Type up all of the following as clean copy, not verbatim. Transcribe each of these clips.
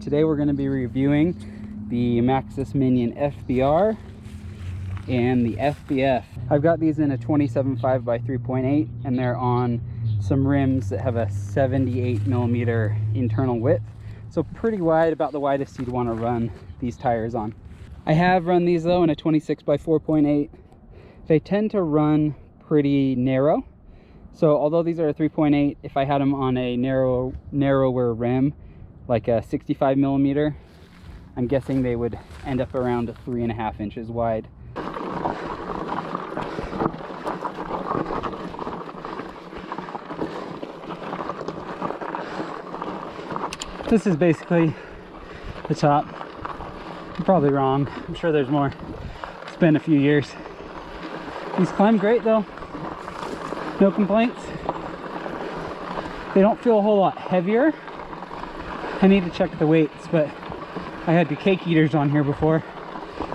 Today we're going to be reviewing the Maxxis Minion FBR and the FBF. I've got these in a 27.5 by 3.8 and they're on some rims that have a 78mm internal width. So pretty wide, about the widest you'd want to run these tires on. I have run these though in a 26 by 4.8. They tend to run pretty narrow. So although these are a 3.8, if I had them on a narrower rim, like a 65mm, I'm guessing they would end up around 3.5 inches wide. This is basically the top. I'm probably wrong. I'm sure there's more. It's been a few years. These climb great though. No complaints. They don't feel a whole lot heavier. I need to check the weights, but I had the Cake Eaters on here before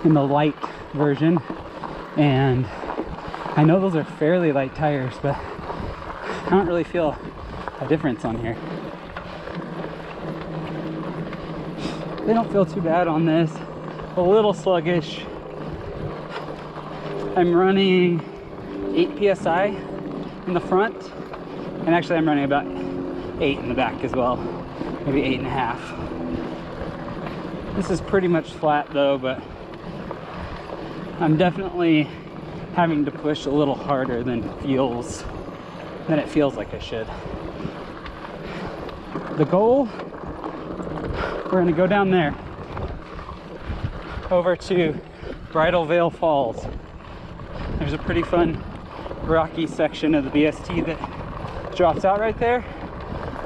in the light version, and I know those are fairly light tires, but I don't really feel a difference on here. They don't feel too bad on this. A little sluggish. I'm running 8 psi in the front, and actually I'm running about 8 in the back as well. Maybe 8.5. This is pretty much flat though, but I'm definitely having to push a little harder than it feels like I should. The goal, we're gonna go down there over to Bridal Veil Falls. There's a pretty fun rocky section of the BST that drops out right there.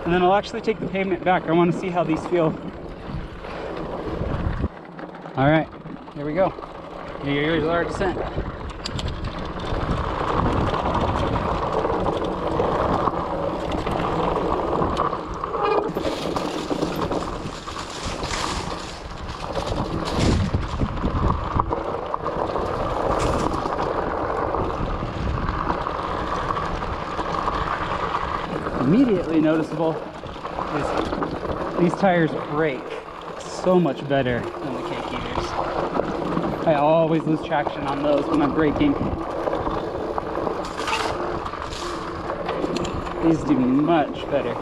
And then I'll actually take the pavement back. I want to see how these feel. All right, here we go. Here's our descent. Immediately noticeable is these tires brake so much better than the Cake Eaters. I always lose traction on those when I'm braking. These do much better.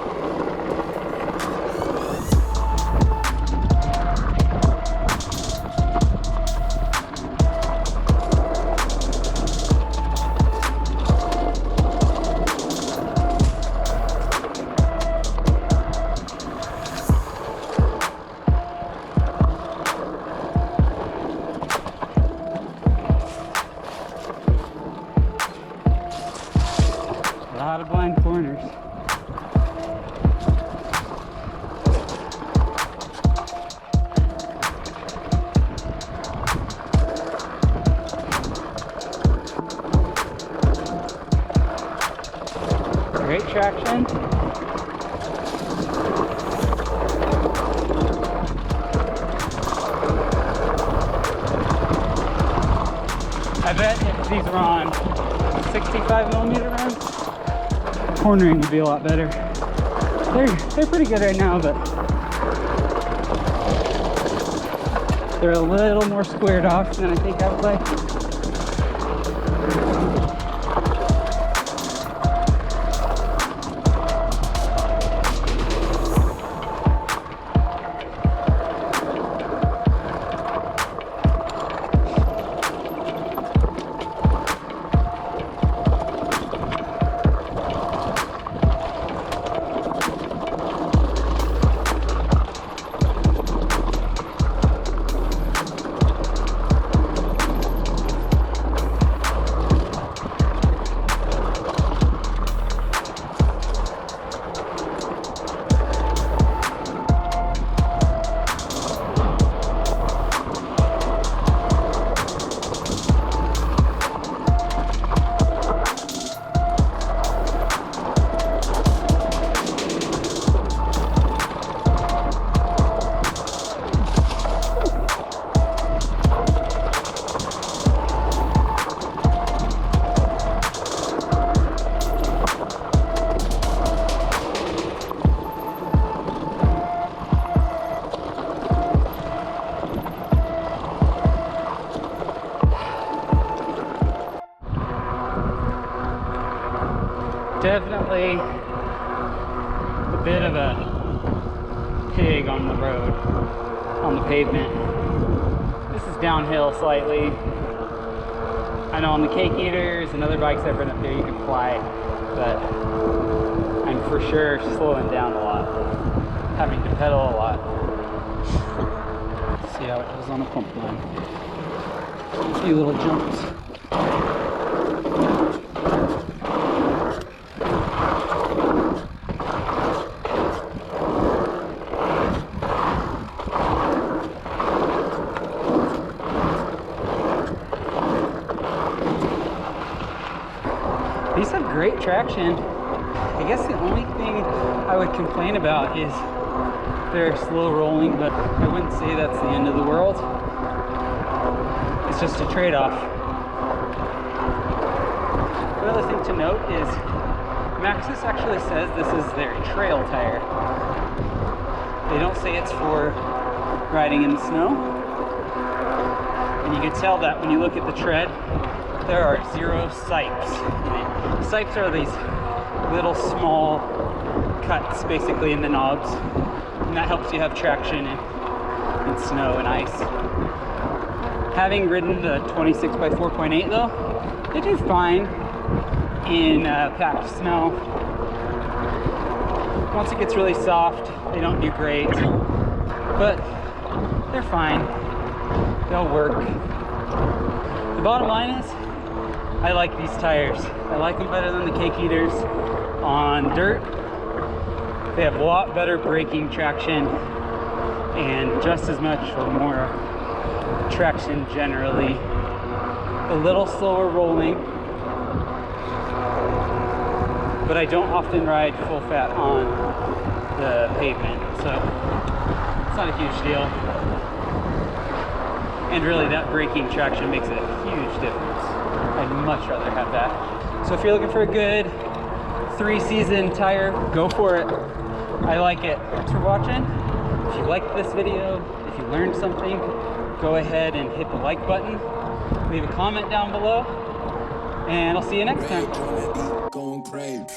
A lot of blind corners. Great traction. I bet if these were on 65mm rims, cornering would be a lot better. They're pretty good right now, but they're a little more squared off than I think I would like. definitely a bit of a pig on the road, on the pavement. This is downhill slightly. I know on the Cake Eaters and other bikes I've ridden up there you can fly, but I'm for sure slowing down a lot, having to pedal a lot. See how it goes on the pump line. A few little jumps. These have great traction. I guess the only thing I would complain about is they're slow rolling, but I wouldn't say that's the end of the world. It's just a trade-off. Another thing to note is Maxxis actually says this is their trail tire. They don't say it's for riding in the snow. And you can tell that when you look at the tread, there are 0 sipes. Sipes are these little small cuts basically in the knobs, and that helps you have traction in snow and ice. Having ridden the 26 by 4.8 though, they do fine in packed snow. Once it gets really soft, they don't do great, but they're fine. They'll work. The bottom line is, I like these tires. I like them better than the Cake Eaters on dirt. They have a lot better braking traction and just as much or more traction generally. A little slower rolling, but I don't often ride full fat on the pavement, so it's not a huge deal. And really that braking traction makes a huge difference. I'd much rather have that. So if you're looking for a good 3-season tire, go for it. I like it. Thanks for watching. If you liked this video, if you learned something, go ahead and hit the like button. Leave a comment down below, and I'll see you next time. Going crazy.